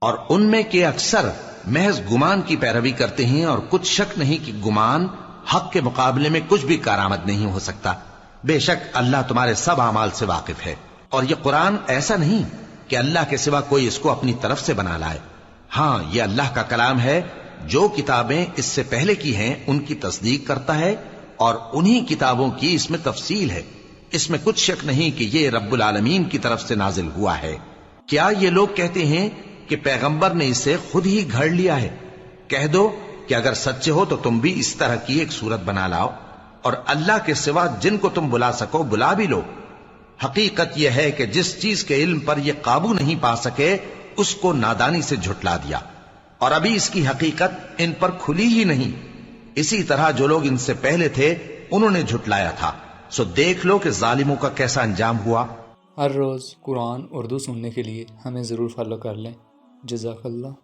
اور ان میں کے اکثر محض گمان کی پیروی کرتے ہیں، اور کچھ شک نہیں کہ گمان حق کے مقابلے میں کچھ بھی کارآمد نہیں ہو سکتا۔ بے شک اللہ تمہارے سب اعمال سے واقف ہے۔ اور یہ قرآن ایسا نہیں کہ اللہ کے سوا کوئی اس کو اپنی طرف سے بنا لائے۔ ہاں، یہ اللہ کا کلام ہے۔ جو کتابیں اس سے پہلے کی ہیں ان کی تصدیق کرتا ہے، اور انہی کتابوں کی اس میں تفصیل ہے۔ اس میں کچھ شک نہیں کہ یہ رب العالمین کی طرف سے نازل ہوا ہے۔ کیا یہ لوگ کہتے ہیں کہ پیغمبر نے اسے خود ہی گھڑ لیا ہے؟ کہہ دو کہ اگر سچے ہو تو تم بھی اس طرح کی ایک صورت بنا لاؤ، اور اللہ کے سوا جن کو تم بلا سکو بلا بھی لو۔ حقیقت یہ ہے کہ جس چیز کے علم پر یہ قابو نہیں پا سکے اس کو نادانی سے جھٹلا دیا، اور ابھی اس کی حقیقت ان پر کھلی ہی نہیں۔ اسی طرح جو لوگ ان سے پہلے تھے انہوں نے جھٹلایا تھا، سو دیکھ لو کہ ظالموں کا کیسا انجام ہوا۔ ہر روز قرآن اردو سننے کے لیے ہمیں ضرور فالو کر لیں۔ جزاک اللہ۔